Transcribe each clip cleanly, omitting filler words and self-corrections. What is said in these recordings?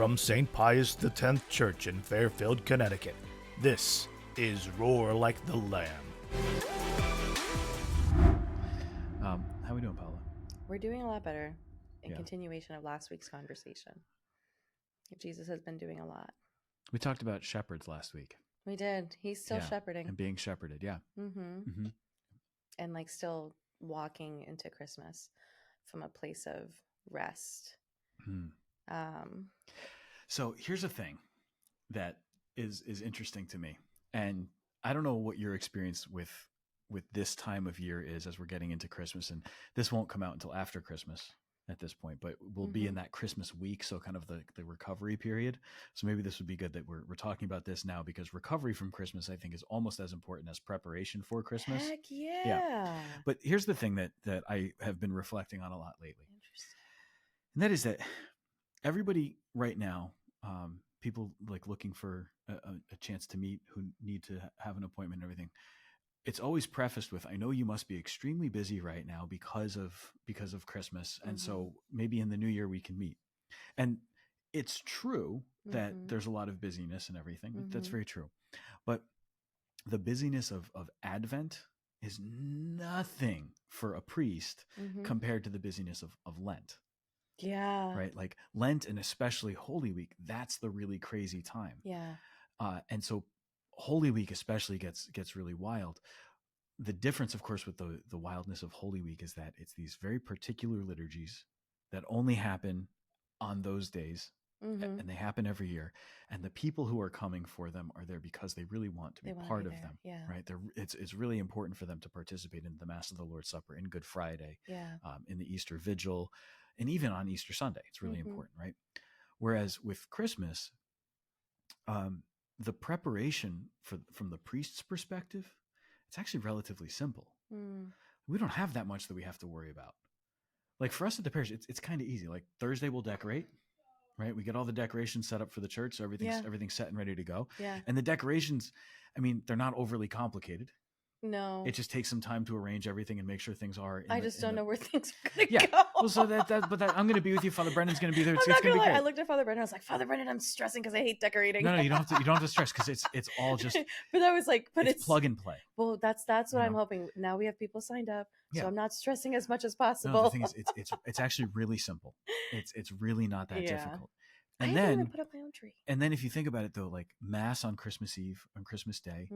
from St. Pius X Church in Fairfield, Connecticut, this is Roar Like the Lamb. How we doing, Paula? We're doing a lot better in Yeah. continuation of last week's conversation. Jesus has been doing a lot. We talked about shepherds last week. We did. He's still shepherding. And being shepherded, yeah. Mm-hmm. And like still walking into Christmas from a place of rest. So here's a thing that is interesting to me. And I don't know what your experience with this time of year is as we're getting into Christmas. And this won't come out until after Christmas at this point, but we'll be in that Christmas week. So kind of the recovery period. So maybe this would be good that we're talking about this now, because recovery from Christmas, I think, is almost as important as preparation for Christmas. Heck yeah. But here's the thing that I have been reflecting on a lot lately. Interesting. And that is that everybody right now, people like looking for a chance to meet who need to have an appointment and everything. It's always prefaced with, I know you must be extremely busy right now because of Christmas. And so maybe in the new year we can meet. And it's true that there's a lot of busyness and everything. That's very true. But the busyness of Advent is nothing for a priest compared to the busyness of Lent. Yeah. Right. Like Lent, and especially Holy Week, that's the really crazy time. Yeah. And so Holy Week especially gets really wild. The difference, of course, with the wildness of Holy Week is that it's these very particular liturgies that only happen on those days, and they happen every year. And the people who are coming for them are there because they really want to be part of them. Yeah. Right. It's really important for them to participate in the Mass of the Lord's Supper, in Good Friday, in the Easter Vigil, and even on Easter Sunday. It's really important, right? Whereas with Christmas, the preparation from the priest's perspective, it's actually relatively simple. We don't have that much that we have to worry about. Like for us at the parish, it's kind of easy. Like Thursday we'll decorate, right? We get all the decorations set up for the church, so everything's set and ready to go. Yeah. And the decorations, I mean, they're not overly complicated. No, it just takes some time to arrange everything and make sure things are. I just don't know where things are going to go. Well, so but I'm going to be with you. Father Brendan's going to be there. It's going to be great. I looked at Father Brendan. I was like, Father Brendan, I'm stressing because I hate decorating. No, you don't have to stress, because it's all just. But I was like, it's plug and play. Well, that's what I'm hoping. Now we have people signed up, so I'm not stressing as much as possible. No, the thing is, it's actually really simple. It's really not that difficult. And I even put up my own tree. And then if you think about it, though, like Mass on Christmas Eve, on Christmas Day,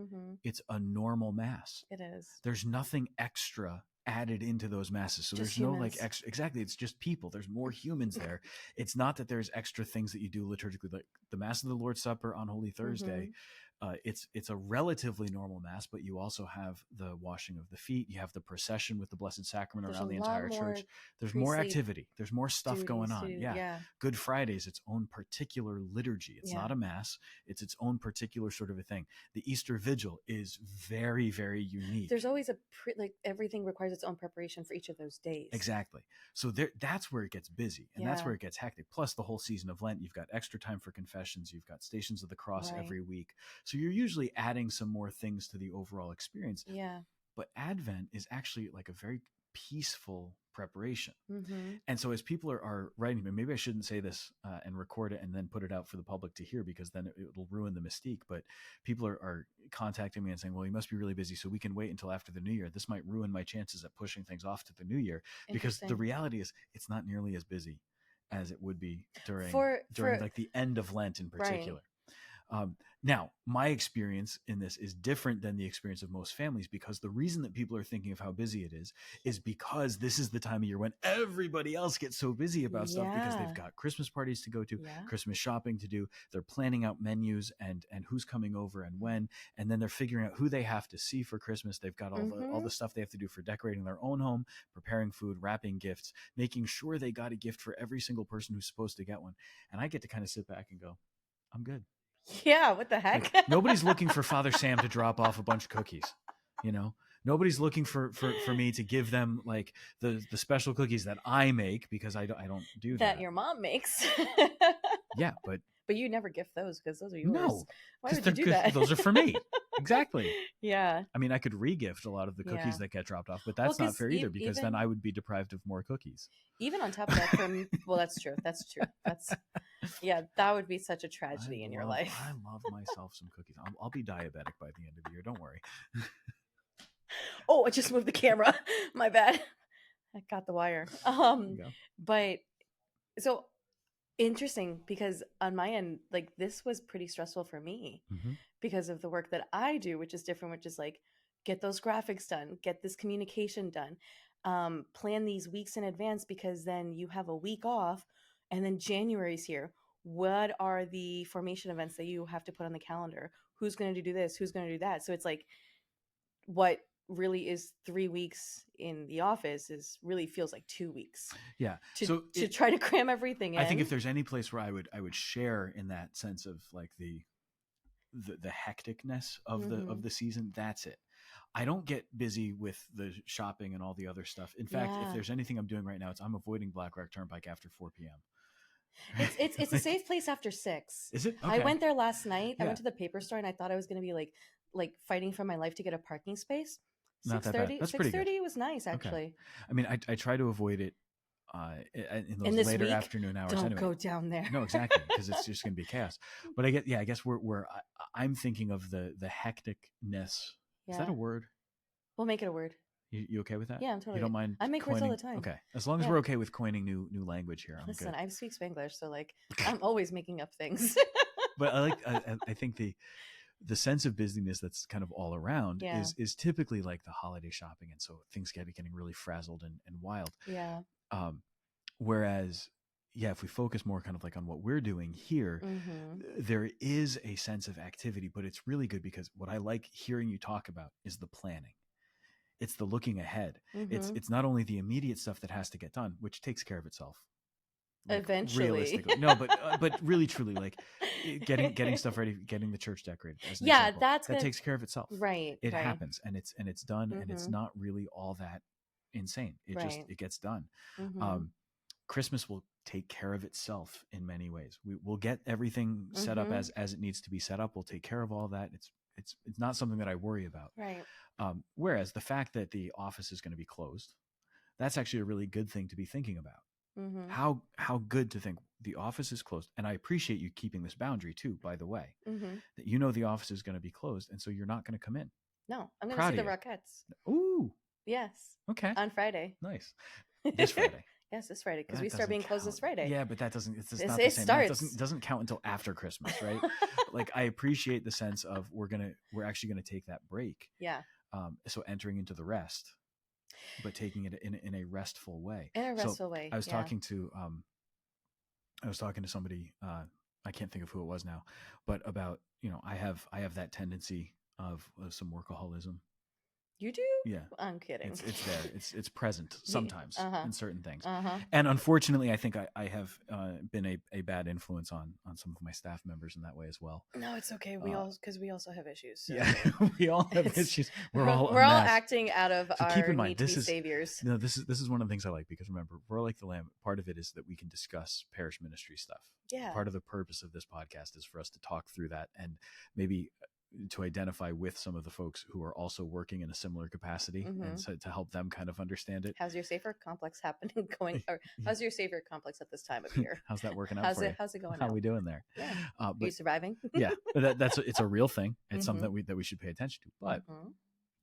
it's a normal Mass. It is. There's nothing extra added into those Masses. So just there's humans. No like extra. Exactly. It's just people. There's more humans there. It's not that there's extra things that you do liturgically, like the Mass of the Lord's Supper on Holy Thursday. It's a relatively normal Mass, but you also have the washing of the feet. You have the procession with the Blessed Sacrament around the entire church. There's more activity. There's more stuff going on. Yeah. Good Friday is its own particular liturgy. It's not a Mass. It's its own particular sort of a thing. The Easter Vigil is very, very unique. There's always everything requires its own preparation for each of those days. Exactly. So that's where it gets busy, and that's where it gets hectic. Plus the whole season of Lent, you've got extra time for confessions. You've got Stations of the Cross every week. So you're usually adding some more things to the overall experience. Yeah. But Advent is actually like a very peaceful preparation. And so as people are writing, maybe I shouldn't say this and record it and then put it out for the public to hear, because then it'll ruin the mystique. But people are contacting me and saying, well, you must be really busy, so we can wait until after the new year. This might ruin my chances at pushing things off to the new year, because the reality is it's not nearly as busy as it would be during like the end of Lent in particular. Now, my experience in this is different than the experience of most families, because the reason that people are thinking of how busy it is because this is the time of year when everybody else gets so busy about stuff, because they've got Christmas parties to go to, Christmas shopping to do. They're planning out menus and who's coming over and when, and then they're figuring out who they have to see for Christmas. They've got all the stuff they have to do for decorating their own home, preparing food, wrapping gifts, making sure they got a gift for every single person who's supposed to get one. And I get to kind of sit back and go, I'm good. Yeah, what the heck? Like, nobody's looking for Father Sam to drop off a bunch of cookies, Nobody's looking for me to give them like the special cookies that I make, because I don't do that. That your mom makes. Yeah, but you never gift those, because those are yours. No, why would you do that? Those are for me. Exactly. Yeah. I mean, I could re-gift a lot of the cookies Yeah. that get dropped off, but that's Well, not fair either, because then even I would be deprived of more cookies. even on top of that, well, that's true. That's true. Yeah, that would be such a tragedy in your life. I love myself some cookies. I'll be diabetic by the end of the year. Don't worry. Oh, I just moved the camera. My bad. I got the wire. There you go. But so interesting, because on my end, like, this was pretty stressful for me because of the work that I do, which is different, which is like, get those graphics done, get this communication done, plan these weeks in advance, because then you have a week off and then January's here. What are the formation events that you have to put on the calendar? Who's going to do this? Who's going to do that? So it's like, what really is 3 weeks in the office really feels like 2 weeks. Yeah. To try to cram everything in. I think if there's any place where I would share in that sense of like the hecticness of the season, that's it. I don't get busy with the shopping and all the other stuff. In fact, if there's anything I'm doing right now, I'm avoiding Black Rock Turnpike after 4 p.m. It's a safe place after 6. Is it? Okay. I went there last night. Yeah. I went to the paper store and I thought I was going to be like fighting for my life to get a parking space. Not that bad. That's pretty good. 6:30 was nice, actually. Okay. I mean, I try to avoid it in those later afternoon hours. Don't anyway. go down there. No, exactly, because it's just going to be chaos. But I guess I'm thinking of the hecticness. Yeah. Is that a word? We'll make it a word. You okay with that? Yeah, I'm totally. You don't mind? I make words all the time. Okay, as long as we're okay with coining new language here. Listen, good. I speak Spanglish, so like I'm always making up things. But I think the sense of busyness that's kind of all around is typically like the holiday shopping, and so things getting really frazzled and wild. Yeah. Whereas, if we focus more kind of like on what we're doing here, there is a sense of activity, but it's really good because what I like hearing you talk about is the planning. It's the looking ahead. It's not only the immediate stuff that has to get done, which takes care of itself. Like, eventually. Realistically. No, but really truly, like getting stuff ready, getting the church decorated. As an example, that takes care of itself. Right. It happens and it's done, and it's not really all that insane. It gets done. Christmas will take care of itself in many ways. We'll get everything set up as it needs to be set up. We'll take care of all that. It's not something that I worry about. Right. Whereas the fact that the office is going to be closed, that's actually a really good thing to be thinking about. How good to think the office is closed. And I appreciate you keeping this boundary too, by the way, that the office is going to be closed. And so you're not going to come in. No, I'm going to see the Rockettes. Ooh. Yes. Okay. On Friday. Nice. This Friday. Yes, this Friday, because we start being closed this Friday. Yeah, but it's not the same. Starts. It doesn't count until after Christmas, right? Like, I appreciate the sense of we're actually going to take that break. Yeah. So entering into the rest, but taking it in a restful way. In a restful way. I was talking to somebody, I can't think of who it was now, but about, I have that tendency of some workaholism. You do? Yeah. I'm kidding. It's there. It's present sometimes in certain things. And unfortunately, I think I have been a bad influence on some of my staff members in that way as well. No, it's okay. Because we also have issues. So. Yeah, we all have issues. We're all acting out of so our keep in mind, need to be saviors. No, this is one of the things I like, because remember, we're like the lamb. Part of it is that we can discuss parish ministry stuff. Yeah. Part of the purpose of this podcast is for us to talk through that and maybe to identify with some of the folks who are also working in a similar capacity, and so to help them kind of understand it. How's your safer complex happening going? Or how's your safer complex at this time of year? How's that working out for you? How's it going? How are we doing there? Yeah. Are you surviving? Yeah, but it's a real thing. It's something that we should pay attention to. But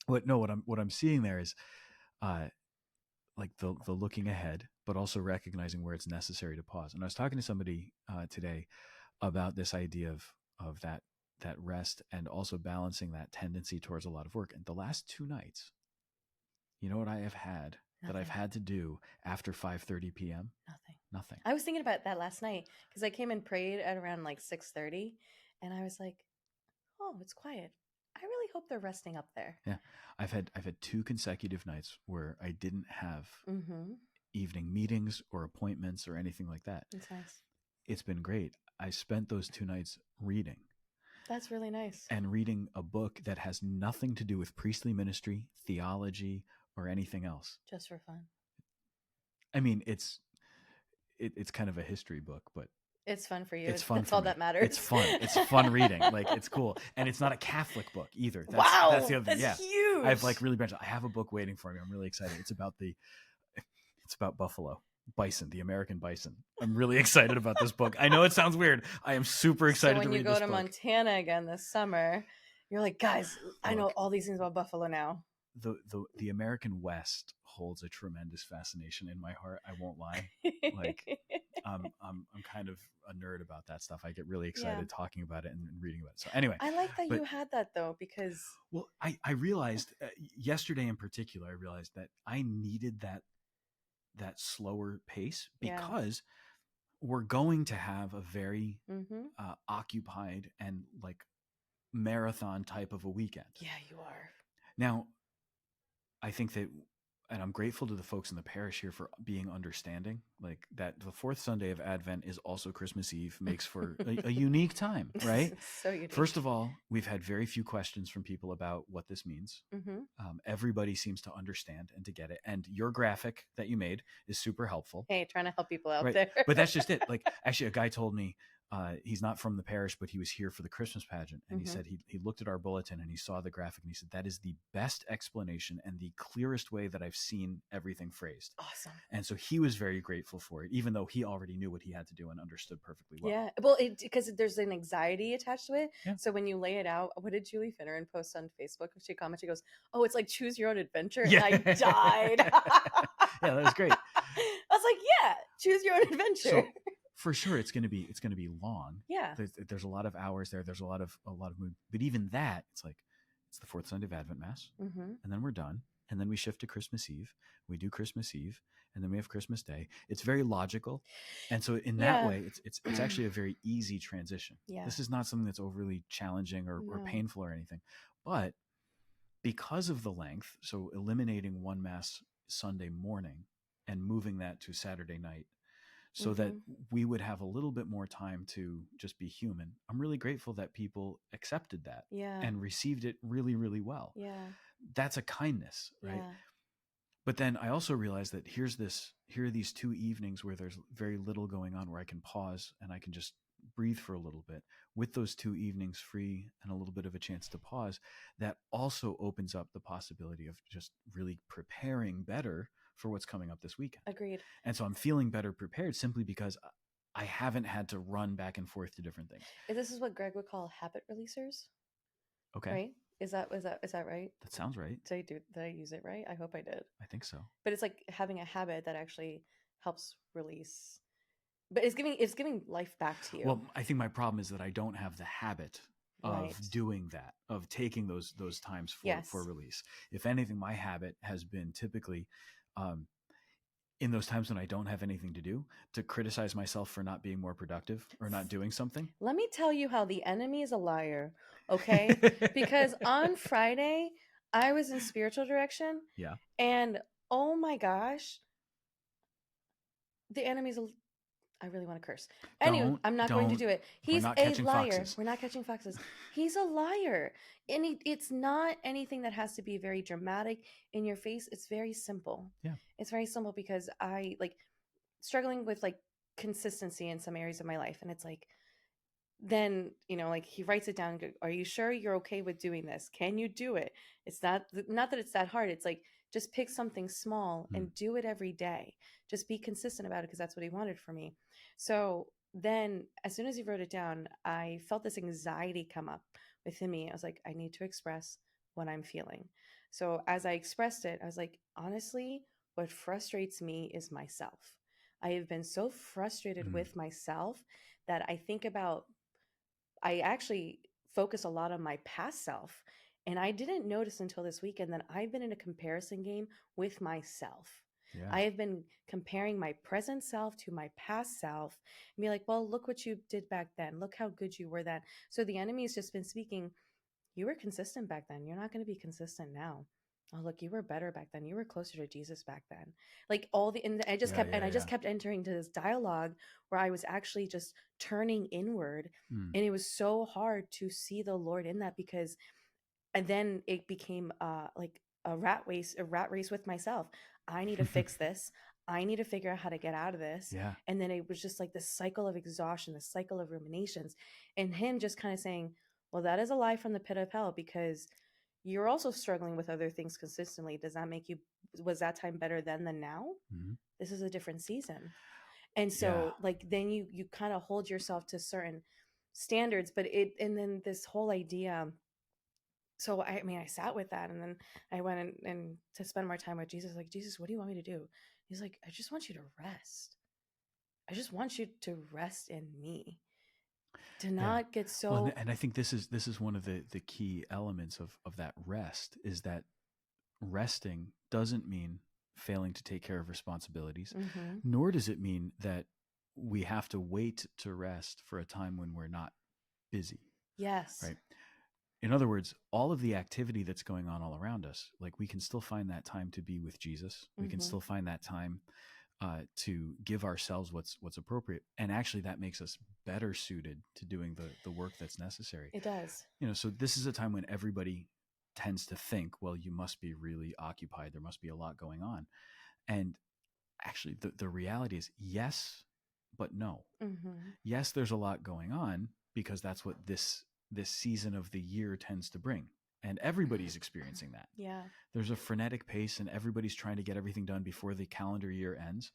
what I'm seeing there is, like the looking ahead, but also recognizing where it's necessary to pause. And I was talking to somebody today about this idea of that rest, and also balancing that tendency towards a lot of work. And the last 2 nights, you know what I have had that I've had to do after 5:30 p.m.? Nothing. I was thinking about that last night, because I came and prayed at around like 6:30, and I was like, oh, it's quiet. I really hope they're resting up there. Yeah. I've had 2 consecutive nights where I didn't have evening meetings or appointments or anything like that. That's nice. It's been great. I spent those 2 nights reading. That's really nice. And reading a book that has nothing to do with priestly ministry, theology, or anything else. Just for fun. I mean, it's kind of a history book, but It's fun for you. It's fun That's for all me. that matters. It's fun. It's fun reading. Like, it's cool. And it's not a Catholic book either. That's the other thing. That's Yeah. huge. I've like really branched. I have a book waiting for me. I'm really excited. It's about buffalo. Bison, the American bison. I'm really excited about this book. I know it sounds weird. I am super excited to read this book. When you go to Montana again this summer, you're like, guys, I know all these things about buffalo now. The American West holds a tremendous fascination in my heart. I won't lie. Like, I'm kind of a nerd about that stuff. I get really excited talking about it and reading about it. So anyway, I like that you had that though, because I realized yesterday in particular, I realized that I needed that slower pace because we're going to have a very occupied and like marathon type of a weekend. Yeah, you are. Now, I think that, and I'm grateful to the folks in the parish here for being understanding, like that the fourth Sunday of Advent is also Christmas Eve, makes for a unique time, right? So unique. First of all, we've had very few questions from people about what this means. Everybody seems to understand and to get it. And your graphic that you made is super helpful. Hey, trying to help people out there. But that's just it. Like, actually, a guy told me, he's not from the parish, but he was here for the Christmas pageant. And he said he looked at our bulletin and he saw the graphic and he said, that is the best explanation and the clearest way that I've seen everything phrased. Awesome. And so he was very grateful for it, even though he already knew what he had to do and understood perfectly well. Yeah. Well, because there's an anxiety attached to it. Yeah. So when you lay it out, what did Julie Finneran post on Facebook? She commented, she goes, oh, it's like choose your own adventure. Yeah. And I died. Yeah, that was great. I was like, yeah, choose your own adventure. So, for sure, it's going to be long. Yeah, there's a lot of hours there. There's a lot of mood. But even that, it's like it's the fourth Sunday of Advent Mass, and then we're done, and then we shift to Christmas Eve. We do Christmas Eve, and then we have Christmas Day. It's very logical, and so in that way, it's actually a very easy transition. Yeah. This is not something that's overly challenging or painful or anything, but because of the length, so eliminating one Mass Sunday morning and moving that to Saturday night, so that we would have a little bit more time to just be human. I'm really grateful that people accepted that and received it really, really well. Yeah. That's a kindness, right? Yeah. But then I also realized that here are these 2 evenings where there's very little going on, where I can pause and I can just breathe for a little bit. With those 2 evenings free and a little bit of a chance to pause, that also opens up the possibility of just really preparing better for what's coming up this weekend. Agreed. And so I'm feeling better prepared simply because I haven't had to run back and forth to different things. This is what Greg would call habit releasers. Okay. Right? Is that right? That sounds right. Did I use it right? I hope I did. I think so. But it's like having a habit that actually helps release. But it's giving life back to you. Well, I think my problem is that I don't have the habit of doing that, of taking those times for release. If anything, my habit has been typically in those times when I don't have anything to do, to criticize myself for not being more productive or not doing something. Let me tell you how the enemy is a liar, okay? Because on Friday, I was in spiritual direction. Yeah. And oh my gosh, the enemy's I really want to curse. Anyway, I'm not going to do it. He's a liar. Foxes. We're not catching foxes. He's a liar. And it's not anything that has to be very dramatic in your face. It's very simple. Yeah. It's very simple because I struggling with consistency in some areas of my life. And it's then, he writes it down. Are you sure you're okay with doing this? Can you do it? It's not that it's that hard. It's just pick something small and do it every day. Just be consistent about it, because that's what he wanted for me. So then as soon as he wrote it down, I felt this anxiety come up within me. I was like, I need to express what I'm feeling. So as I expressed it, I was like, honestly, what frustrates me is myself. I have been so frustrated with myself that I actually focus a lot on my past self. And I didn't notice until this weekend that I've been in a comparison game with myself. Yeah. I have been comparing my present self to my past self and be like, well, look what you did back then. Look how good you were then. So the enemy has just been speaking. You were consistent back then. You're not going to be consistent now. Oh, look, you were better back then. You were closer to Jesus back then. I just kept entering into this dialogue where I was actually just turning inward. And it was so hard to see the Lord in that, because and then it became a rat race with myself. I need to fix this. I need to figure out how to get out of this. Yeah. And then it was just like this cycle of exhaustion, this cycle of ruminations, and him just kind of saying, well, that is a lie from the pit of hell, because you're also struggling with other things consistently. Does that make you, was that time better then than now? Mm-hmm. This is a different season. And so Yeah. like then you kind of hold yourself to certain standards, and then this whole idea. So I mean, I sat with that, and then I went and to spend more time with Jesus. Like, Jesus, what do you want me to do? He's like, I just want you to rest. I just want you to rest in me. To not get so. Well, and I think this is one of the key elements of that rest, is that resting doesn't mean failing to take care of responsibilities, Mm-hmm. nor does it mean that we have to wait to rest for a time when we're not busy. Yes. Right. In other words, all of the activity that's going on all around us, like we can still find that time to be with Jesus. We can still find that time to give ourselves what's appropriate. And actually that makes us better suited to doing the work that's necessary. It does. So this is a time when everybody tends to think, well, you must be really occupied. There must be a lot going on. And actually the reality is yes, but no. Mm-hmm. Yes, there's a lot going on, because that's what this season of the year tends to bring. And everybody's experiencing that. Yeah. There's a frenetic pace, and everybody's trying to get everything done before the calendar year ends.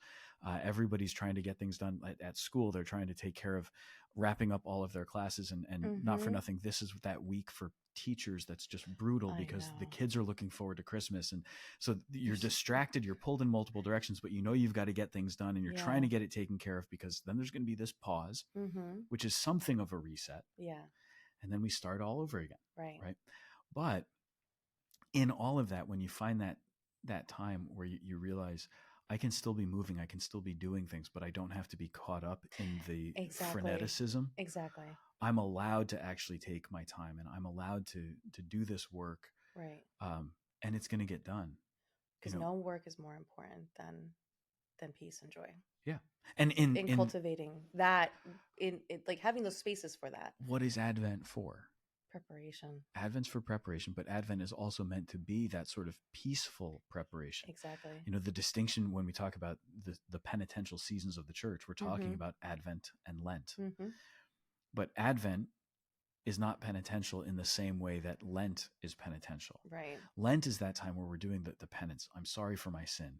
Everybody's trying to get things done at school. They're trying to take care of wrapping up all of their classes, and not for nothing, this is that week for teachers that's just brutal, because the kids are looking forward to Christmas. And so you're distracted, you're pulled in multiple directions, but you've got to get things done, and you're trying to get it taken care of, because then there's going to be this pause, which is something of a reset. Yeah. And then we start all over again. Right. But in all of that, when you find that time where you realize, I can still be moving, I can still be doing things, but I don't have to be caught up in the freneticism. Exactly. I'm allowed to actually take my time, and I'm allowed to do this work. Right. And it's going to get done. Because no work is more important than peace and joy. Yeah. And in cultivating that, in like having those spaces for that. What is Advent for? Preparation. Advent's for preparation, but Advent is also meant to be that sort of peaceful preparation. Exactly. The distinction when we talk about the penitential seasons of the church, we're talking about Advent and Lent. But Advent is not penitential in the same way that Lent is penitential. Right. Lent is that time where we're doing the penance. I'm sorry for my sin,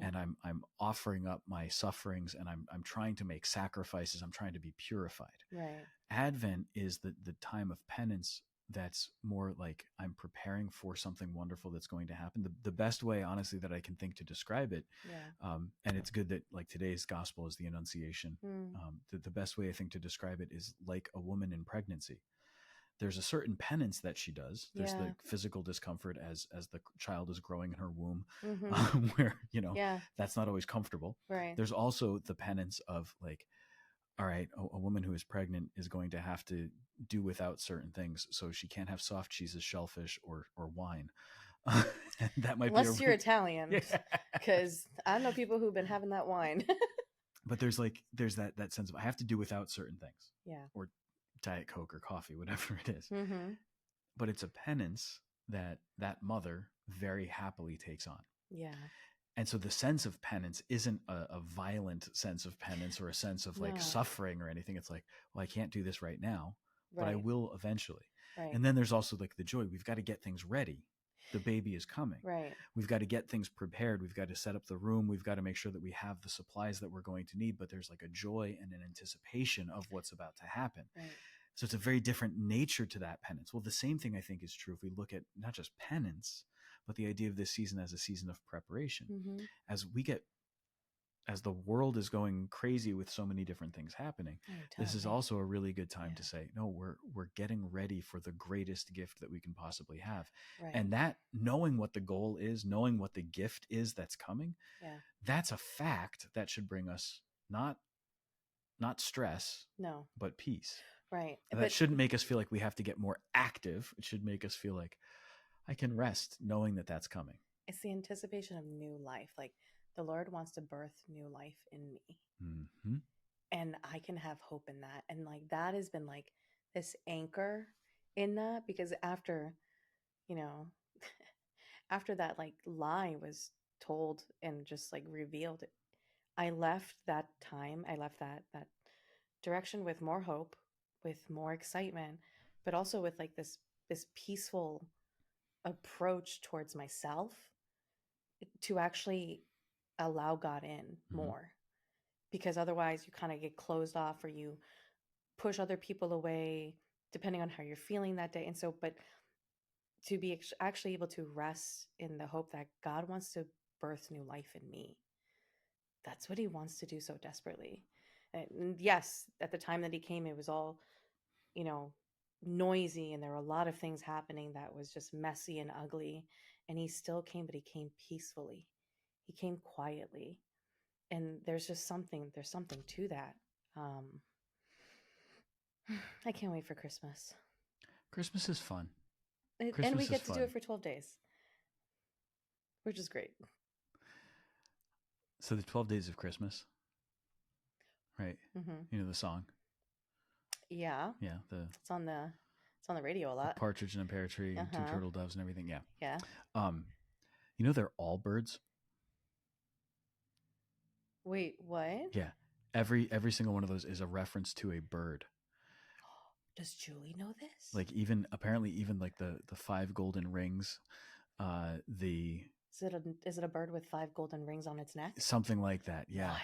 and I'm offering up my sufferings, and I'm trying to make sacrifices. I'm trying to be purified. Right. Advent is the time of penance that's more like I'm preparing for something wonderful that's going to happen. The best way, honestly, that I can think to describe it, and it's good that like today's gospel is the Annunciation. The best way I think to describe it is like a woman in pregnancy. There's a certain penance that she does. There's the physical discomfort as the child is growing in her womb, where that's not always comfortable. Right. There's also the penance of like, all right, a woman who is pregnant is going to have to do without certain things. So she can't have soft cheeses, shellfish, or wine. That might unless you're Italian, because I know people who've been having that wine. But there's that sense of I have to do without certain things. Yeah. Or Diet Coke or coffee, whatever it is. But it's a penance that mother very happily takes on. Yeah. And so the sense of penance isn't a violent sense of penance or a sense of like suffering or anything. It's like, well, I can't do this right now, but I will eventually. Right. And then there's also like the joy. We've got to get things ready. The baby is coming. Right. We've got to get things prepared. We've got to set up the room. We've got to make sure that we have the supplies that we're going to need. But there's like a joy and an anticipation of what's about to happen. Right. So it's a very different nature to that penance. Well, the same thing I think is true if we look at not just penance, but the idea of this season as a season of preparation. As the world is going crazy with so many different things happening, this is also a really good time to say, no, we're getting ready for the greatest gift that we can possibly have. Right. And that knowing what the goal is, knowing what the gift is that's coming, that's a fact that should bring us not stress, but peace. Right. That shouldn't make us feel like we have to get more active. It should make us feel like I can rest knowing that that's coming. It's the anticipation of new life. Like the Lord wants to birth new life in me. And I can have hope in that. And like that has been like this anchor in that, because after that like lie was told and just like revealed, I left that time, I left that direction with more hope, with more excitement, but also with like this peaceful approach towards myself to actually allow God in more. Because otherwise you kind of get closed off, or you push other people away depending on how you're feeling that day. And so, but to be actually able to rest in the hope that God wants to birth new life in me. That's what he wants to do so desperately. And yes, at the time that he came, it was all, you know, noisy, and there were a lot of things happening that was just messy and ugly. And he still came, but he came peacefully. He came quietly. And there's something to that. Um, I can't wait for Christmas. Christmas is fun. And we get to do it for 12 days, which is great. So the 12 Days of Christmas, right? You know the song? Yeah. Yeah. It's on the radio a lot. Partridge in a Pear Tree, Two Turtle Doves and everything. Yeah. Yeah. You know they're all birds? Wait, what? Yeah. Every single one of those is a reference to a bird. Does Julie know this? Like apparently even like the 5 golden rings, Is it a bird with 5 golden rings on its neck? Something like that. Yeah. What?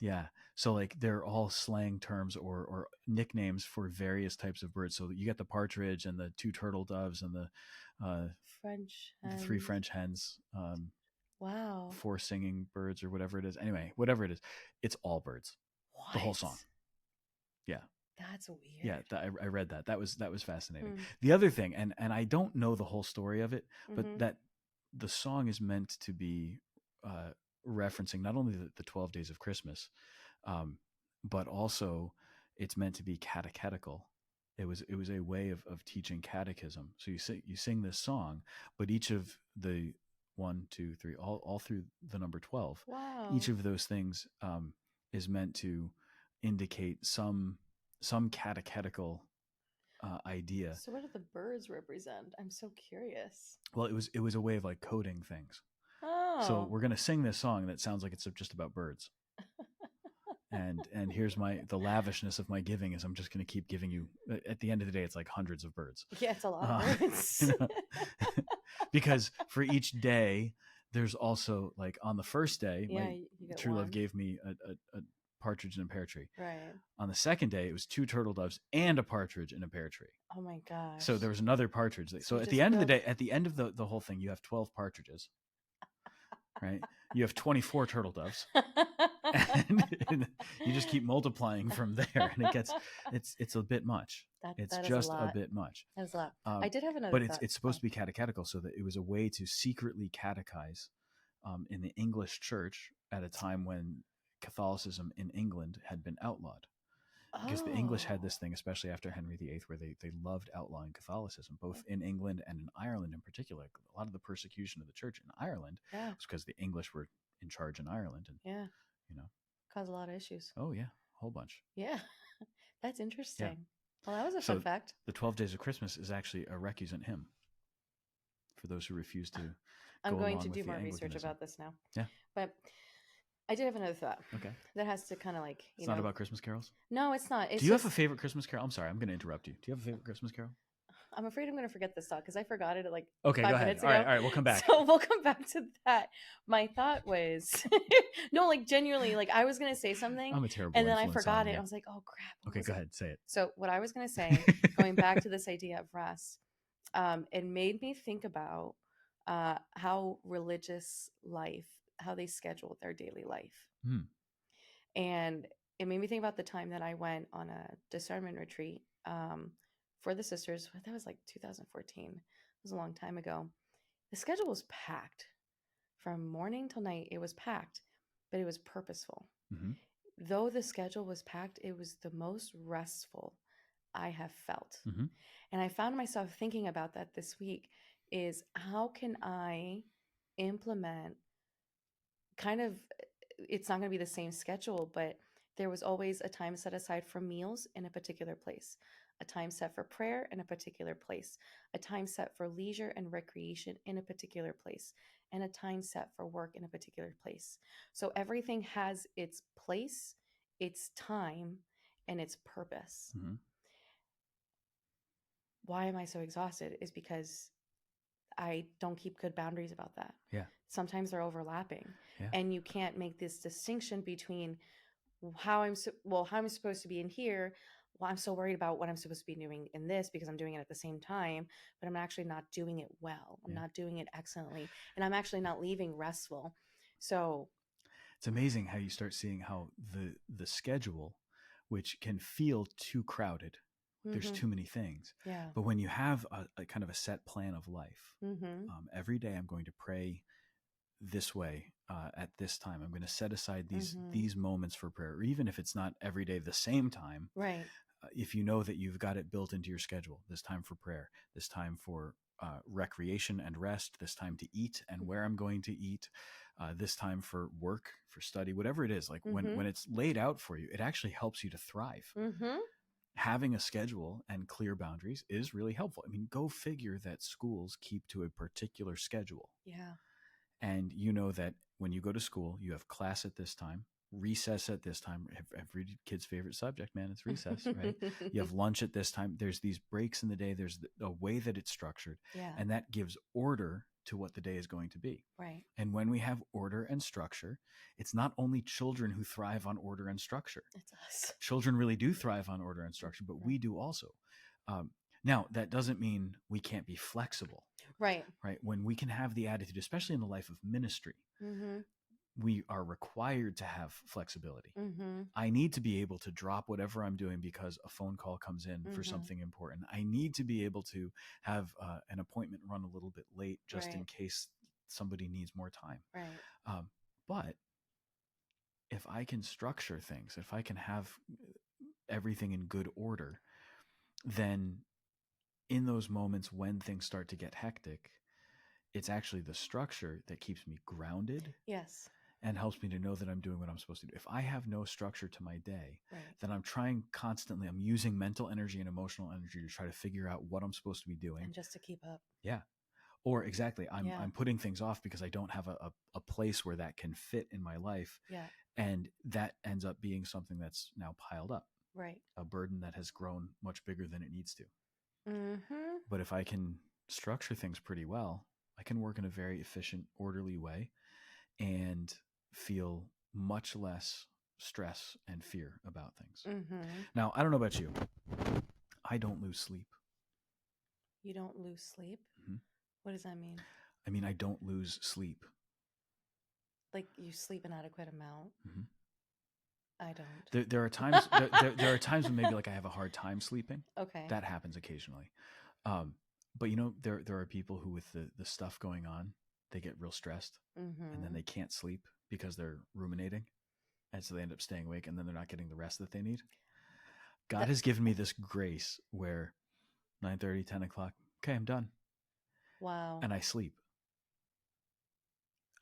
Yeah. So like they're all slang terms or nicknames for various types of birds. So you get the partridge and the 2 turtle doves and the French hens. The 3 French hens. Wow. 4 singing birds or whatever it is. Anyway, whatever it is, it's all birds. What? The whole song. Yeah. That's weird. Yeah, I read that. That was fascinating. The other thing, and I don't know the whole story of it, but that the song is meant to be referencing not only the 12 Days of Christmas, but also it's meant to be catechetical. It was a way of teaching catechism. So you sing this song, but each of the 1, 2, 3, all through the number 12. Wow. Each of those things is meant to indicate some catechetical idea. So what do the birds represent? I'm so curious. Well, it was a way of like coding things. Oh. So we're going to sing this song that sounds like it's just about birds. and here's the lavishness of my giving is I'm just going to keep giving you, at the end of the day, it's like hundreds of birds. Yeah, it's a lot of birds. You know? Because for each day, there's also like on the first day, my true love gave me a partridge in a pear tree. Right. On the second day, it was 2 turtle doves and a partridge in a pear tree. Oh my gosh. So there was another partridge. So at the end of the day, at the end of the whole thing, you have 12 partridges, right? You have 24 turtle doves, and you just keep multiplying from there, and it's a bit much. It's just a bit much. That is a lot. I did have another. But it's supposed to be catechetical, so that it was a way to secretly catechize in the English church at a time when Catholicism in England had been outlawed. Because the English had this thing, especially after Henry VIII, where they loved outlawing Catholicism, both in England and in Ireland in particular. A lot of the persecution of the church in Ireland was because the English were in charge in Ireland. And, caused a lot of issues. Oh, yeah. A whole bunch. Yeah. That's interesting. Yeah. Well, that was a fun fact. The 12 Days of Christmas is actually a recusant hymn for those who refuse to I'm going to do more research about this now. Yeah. But I did have another thought. Okay. That has to kind of like, It's not about Christmas carols? No, it's not. Do you have a favorite Christmas carol? I'm sorry, I'm going to interrupt you. Do you have a favorite Christmas carol? I'm afraid I'm going to forget this thought because I forgot it at like okay, 5 go ahead. minutes ago. All right, we'll come back. So we'll come back to that. My thought was, no, like genuinely, like I was going to say something. I'm a terrible and then I forgot it. I was like, oh crap. Okay, go ahead, say it. So what I was going to say, going back to this idea of rest, it made me think about how religious life, how they schedule their daily life. And it made me think about the time that I went on a discernment retreat for the sisters. That was like 2014. It was a long time ago. The schedule was packed from morning till night. It was packed, but it was purposeful. Though the schedule was packed, it was the most restful I have felt. And I found myself thinking about that this week, is how can I implement kind of, it's not going to be the same schedule, but There was always a time set aside for meals in a particular place, a time set for prayer in a particular place, a time set for leisure and recreation in a particular place, and a time set for work in a particular place. So everything has its place, its time, and its purpose. Mm-hmm. Why am I so exhausted? Is because I don't keep good boundaries about that. Yeah. Sometimes they're overlapping, Yeah. and you can't make this distinction between how I'm supposed to be in here. Well, I'm so worried about what I'm supposed to be doing in this because I'm doing it at the same time, but I'm actually not doing it well. I'm not doing it excellently, and I'm actually not leaving restful. So it's amazing how you start seeing how the schedule, which can feel too crowded, there's too many things. Yeah. But when you have a kind of a set plan of life, every day I'm going to pray this way at this time. I'm going to set aside these moments for prayer, or even if it's not every day the same time. Right. If you know that you've got it built into your schedule, this time for prayer, this time for recreation and rest, this time to eat and where I'm going to eat, this time for work, for study, whatever it is, like when it's laid out for you, it actually helps you to thrive. Having a schedule and clear boundaries is really helpful. I mean, go figure that schools keep to a particular schedule. Yeah. And you know that when you go to school, you have class at this time, recess at this time. Every kid's favorite subject, man, it's recess, right? You have lunch at this time. There's these breaks in the day. There's a way that it's structured. Yeah. And that gives order to what the day is going to be. Right. And when we have order and structure, it's not only children who thrive on order and structure. It's us. Children really do thrive on order and structure, but we do also. Now, that doesn't mean we can't be flexible. Right. Right. When we can have the attitude, especially in the life of ministry, we are required to have flexibility. I need to be able to drop whatever I'm doing because a phone call comes in for something important. I need to be able to have an appointment run a little bit late just in case somebody needs more time. Right. But if I can structure things, if I can have everything in good order, then in those moments when things start to get hectic, it's actually the structure that keeps me grounded. Yes. And helps me to know that I'm doing what I'm supposed to do. If I have no structure to my day, then I'm trying constantly, I'm using mental energy and emotional energy to try to figure out what I'm supposed to be doing. And just to keep up. Yeah. Or exactly, I'm putting things off because I don't have a place where that can fit in my life. Yeah. And that ends up being something that's now piled up. Right. A burden that has grown much bigger than it needs to. But if I can structure things pretty well, I can work in a very efficient, orderly way and feel much less stress and fear about things. Now, I don't know about you. I don't lose sleep. You don't lose sleep? What does that mean? I mean, I don't lose sleep. Like you sleep an adequate amount? I don't. There are times there are times when maybe like I have a hard time sleeping. Okay. That happens occasionally. But you know, there are people who with the stuff going on, they get real stressed and then they can't sleep because they're ruminating. And so they end up staying awake and then they're not getting the rest that they need. God has given me this grace where 9:30, 10 o'clock, okay, I'm done. Wow. And I sleep.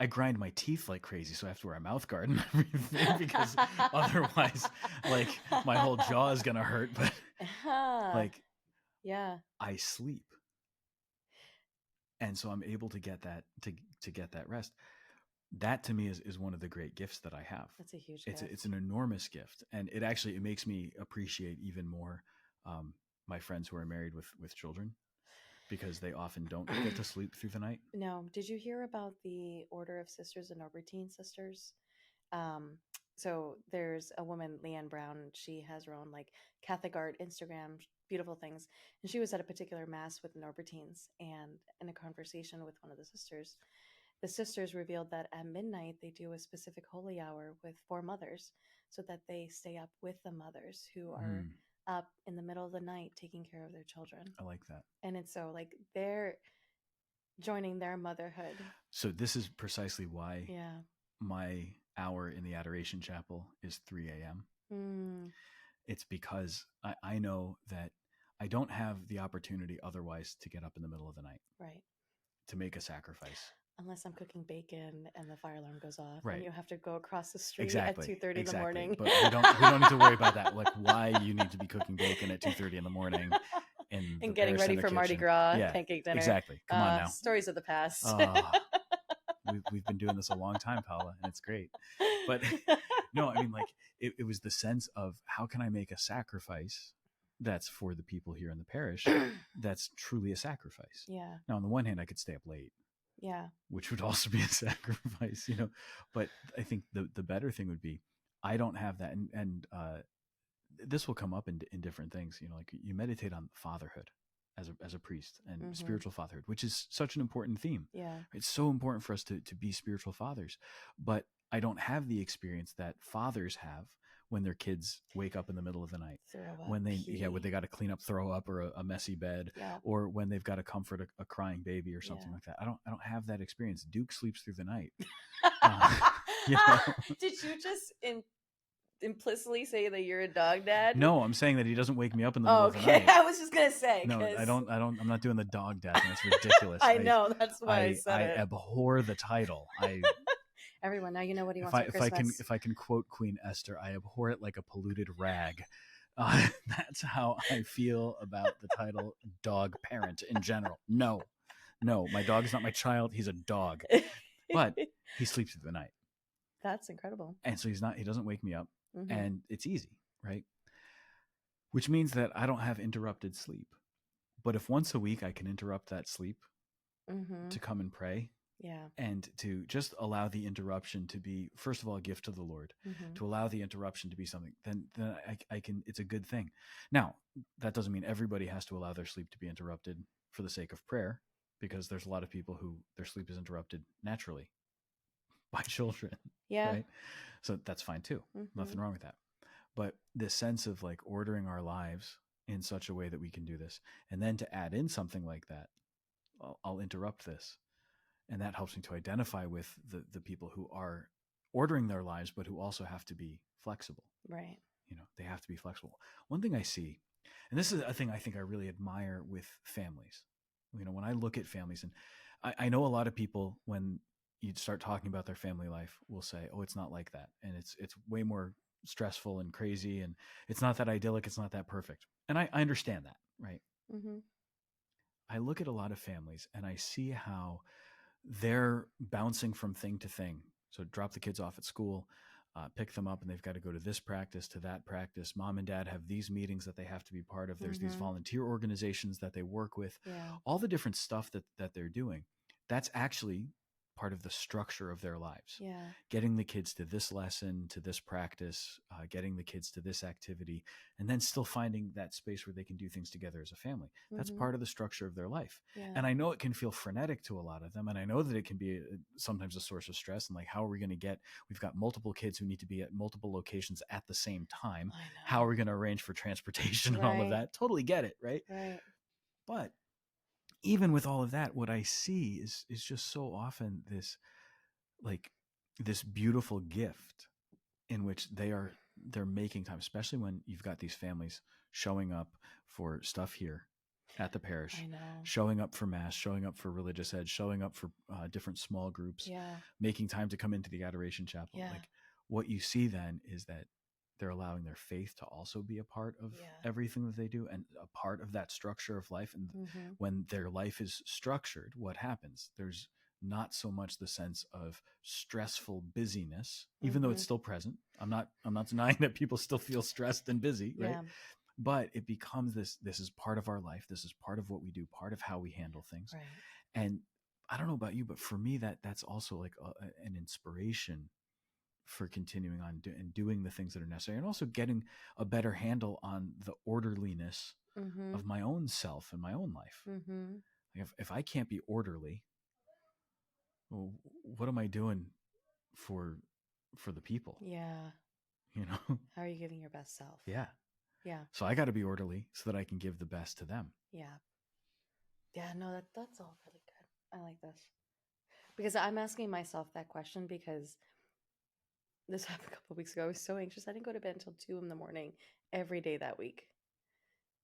I grind my teeth like crazy, so I have to wear a mouth guard and everything because otherwise, like, my whole jaw is going to hurt. But like, I sleep. And so I'm able to get that, to get that rest. That to me is one of the great gifts that I have. That's a huge gift. It's an enormous gift. And it makes me appreciate even more my friends who are married with children, because they often don't get to sleep through the night. No. Did you hear about the Order of Sisters and Norbertine Sisters? So there's a woman, Leanne Brown. She has her own like Catholic art Instagram, beautiful things. And she was at a particular mass with Norbertines, and in a conversation with one of the sisters revealed that at midnight they do a specific holy hour with 4 mothers so that they stay up with the mothers who are up in the middle of the night taking care of their children. I like that. And it's so like they're joining their motherhood. So this is precisely why Yeah. my hour in the Adoration Chapel is 3 a.m. It's because I know that I don't have the opportunity otherwise to get up in the middle of the night. Right. To make a sacrifice. Unless I'm cooking bacon and the fire alarm goes off, Right. and you have to go across the street Exactly. at 2:30 in the morning. But we don't need to worry about that. Like why you need to be cooking bacon at 2:30 in the morning in and the getting parish ready center for Mardi kitchen. Gras, Yeah, pancake dinner. exactly. Come on now. Stories of the past. We've been doing this a long time, Paula, and it's great. But no, I mean, like it was the sense of how can I make a sacrifice that's for the people here in the parish that's truly a sacrifice. Yeah. Now, on the one hand, I could stay up late. Yeah. Which would also be a sacrifice, But I think the better thing would be I don't have that, and this will come up in different things. Like you meditate on fatherhood as a priest and spiritual fatherhood, which is such an important theme. Yeah, it's so important for us to be spiritual fathers, but I don't have the experience that fathers have when their kids wake up in the middle of the night, when they got to clean up throw up or a messy bed, or when they've got to comfort a crying baby or something like that. I don't have that experience. Duke sleeps through the night. Did you just implicitly say that you're a dog dad? No, I'm saying that he doesn't wake me up in the middle of the night. I was just gonna say. No, I don't. I'm not doing the dog dad thing. It's ridiculous. I know, that's why I said it. I abhor the title. Everyone, now you know what he wants for Christmas. If I can quote Queen Esther, I abhor it like a polluted rag. That's how I feel about the title dog parent in general. No, my dog is not my child. He's a dog, but he sleeps through the night. That's incredible. And so he doesn't wake me up, and it's easy, right? Which means that I don't have interrupted sleep. But if once a week I can interrupt that sleep to come and pray, and to just allow the interruption to be, first of all, a gift to the Lord, to allow the interruption to be something, then I can, it's a good thing. Now, that doesn't mean everybody has to allow their sleep to be interrupted for the sake of prayer, because there's a lot of people who their sleep is interrupted naturally by children. Yeah. Right? So that's fine too. Nothing wrong with that. But this sense of like ordering our lives in such a way that we can do this, and then to add in something like that, I'll interrupt this. And that helps me to identify with the people who are ordering their lives, but who also have to be flexible. Right. They have to be flexible. One thing I see, and this is a thing I think I really admire with families. When I look at families, and I know a lot of people, when you start talking about their family life, will say, oh, it's not like that. And it's way more stressful and crazy. And it's not that idyllic. It's not that perfect. And I understand that. Right. I look at a lot of families and I see how they're bouncing from thing to thing. So drop the kids off at school, pick them up, and they've got to go to this practice, to that practice. Mom and dad have these meetings that they have to be part of. There's these volunteer organizations that they work with. All the different stuff that they're doing, that's actually part of the structure of their lives. Getting the kids to this lesson, to this practice, getting the kids to this activity, and then still finding that space where they can do things together as a family. That's part of the structure of their life. And I know it can feel frenetic to a lot of them. And I know that it can be sometimes a source of stress. And like, how are we going to we've got multiple kids who need to be at multiple locations at the same time. How are we going to arrange for transportation and all of that? Totally get it. Right. But even with all of that, what I see is just so often this beautiful gift in which they're making time, especially when you've got these families showing up for stuff here at the parish, showing up for mass, showing up for religious ed, showing up for different small groups, making time to come into the adoration chapel. Like what you see then is that they're allowing their faith to also be a part of everything that they do and a part of that structure of life. And when their life is structured, what happens? There's not so much the sense of stressful busyness, even though it's still present. I'm not denying that people still feel stressed and busy, right? But it becomes this is part of our life. This is part of what we do, part of how we handle things. And I don't know about you, but for me, that's also like an inspiration for continuing on and doing the things that are necessary, and also getting a better handle on the orderliness of my own self and my own life. If I can't be orderly, well, what am I doing for the people? How are you giving your best self? So I got to be orderly so that I can give the best to them. No, that's all really good. I like this, because I'm asking myself that question because this happened a couple of weeks ago. I was so anxious. I didn't go to bed until 2 a.m. every day that week.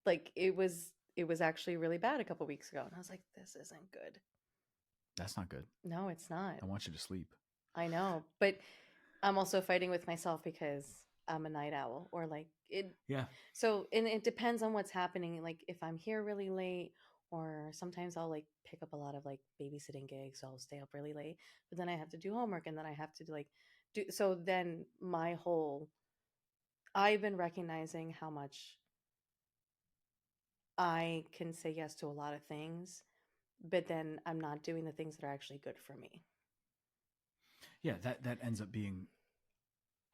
Like it was actually really bad a couple of weeks ago. And I was like, this isn't good. That's not good. No, it's not. I want you to sleep. I know, but I'm also fighting with myself because I'm a night owl, or like it. Yeah. So, and it depends on what's happening. Like if I'm here really late, or sometimes I'll like pick up a lot of like babysitting gigs, so I'll stay up really late. But then I have to do homework, and then I have to like do. So then I've been recognizing how much I can say yes to a lot of things, but then I'm not doing the things that are actually good for me. Yeah, that ends up being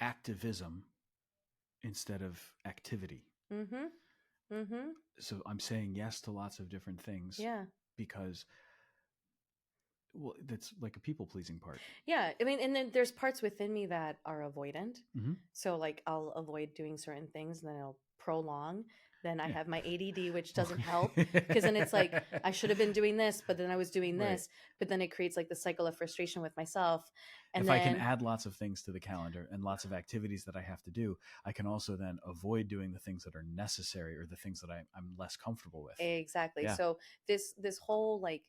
activism instead of activity. Mm-hmm. Mm-hmm. So I'm saying yes to lots of different things. Yeah. Because, well, that's like a people pleasing part. Yeah. I mean, and then there's parts within me that are avoidant. Mm-hmm. So like I'll avoid doing certain things, and then it'll prolong. Then I have my ADD, which doesn't help, because then it's like I should have been doing this, but then I was doing this, but then it creates like the cycle of frustration with myself. And if then I can add lots of things to the calendar and lots of activities that I have to do, I can also then avoid doing the things that are necessary or the things that I'm less comfortable with. Exactly. Yeah. So this whole like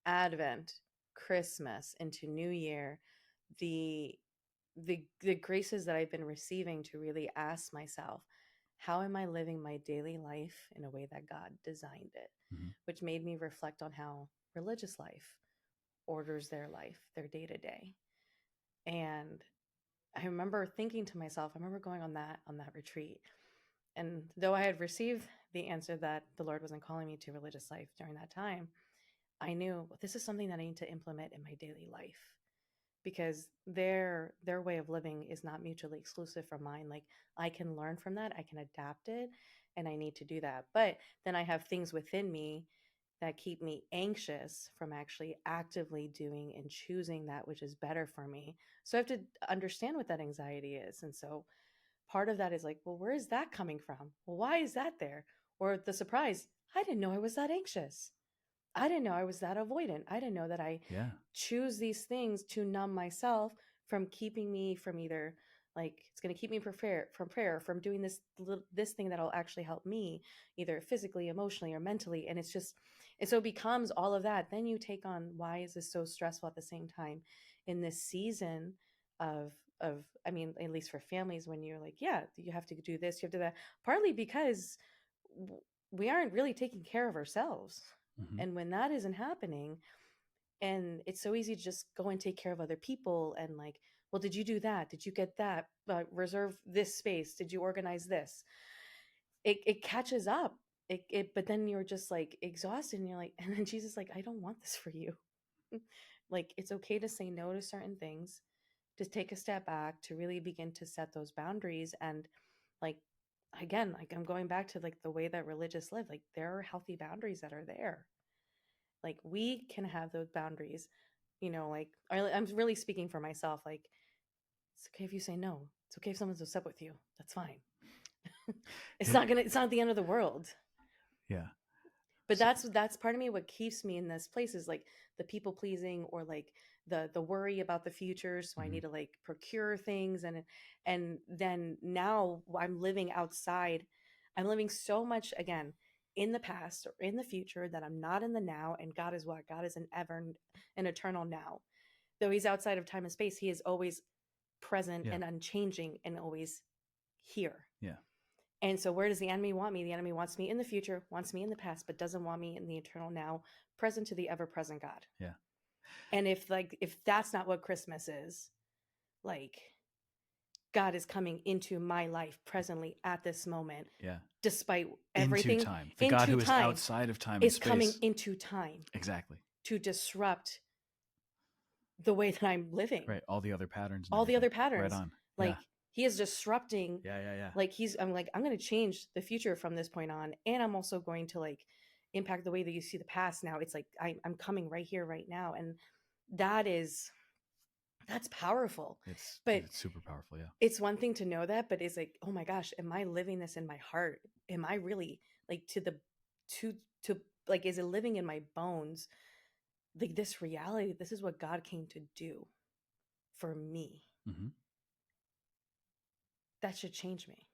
Advent, Christmas into New Year, the graces that I've been receiving to really ask myself, how am I living my daily life in a way that God designed it? Mm-hmm. Which made me reflect on how religious life orders their life, their day to day. And I remember thinking to myself, I remember going on that retreat, and though I had received the answer that the Lord wasn't calling me to religious life during that time, I knew this is something that I need to implement in my daily life, because their way of living is not mutually exclusive from mine. Like I can learn from that, I can adapt it, and I need to do that. But then I have things within me that keep me anxious from actually actively doing and choosing that which is better for me. So I have to understand what that anxiety is. And so part of that is like, well, where is that coming from? Well, why is that there? Or the surprise, I didn't know I was that anxious. I didn't know I was that avoidant. I didn't know that I choose these things to numb myself from keeping me from either like it's going to keep me from prayer, from doing this thing that'll actually help me either physically, emotionally, or mentally. And it's just, and so it becomes all of that. Then you take on, why is this so stressful at the same time in this season of I mean, at least for families, when you're like, yeah, you have to do this, you have to do that, partly because we aren't really taking care of ourselves. Mm-hmm. And when that isn't happening, and it's so easy to just go and take care of other people, and like, well, did you do that? Did you get that? Reserve this space. Did you organize this? It catches up. But then you're just like exhausted, and you're like, and then Jesus like, I don't want this for you. Like, it's okay to say no to certain things, to take a step back, to really begin to set those boundaries. And like, again, like I'm going back to like the way that religious live, like there are healthy boundaries that are there. Like we can have those boundaries, like I'm really speaking for myself. Like, it's okay if you say no. It's okay if someone's upset with you. That's fine. It's not the end of the world. Yeah. But that's part of me. What keeps me in this place is like the people pleasing, or like the worry about the future. So I need to like procure things, and then now I'm living outside. I'm living so much again in the past or in the future that I'm not in the now. And God is what? God is an eternal now. Though He's outside of time and space, He is always present and unchanging and always here. Yeah. And so where does the enemy want me? The enemy wants me in the future, wants me in the past, but doesn't want me in the eternal now, present to the ever-present God. Yeah. And if that's not what Christmas is, like God is coming into my life presently at this moment. Yeah. Despite everything. Into time. The God who is outside of time and space. Is coming into time. Exactly. To disrupt the way that I'm living. Right. All the other patterns. All the other patterns. Right on. Like He is disrupting. Yeah. Like I'm going to change the future from this point on. And I'm also going to like impact the way that you see the past now. It's like, I'm coming right here, right now. And that's powerful. It's super powerful. Yeah. It's one thing to know that, but it's like, oh my gosh, am I living this in my heart? Am I really like to like, is it living in my bones? Like this reality, this is what God came to do for me. Mm-hmm. That should change me.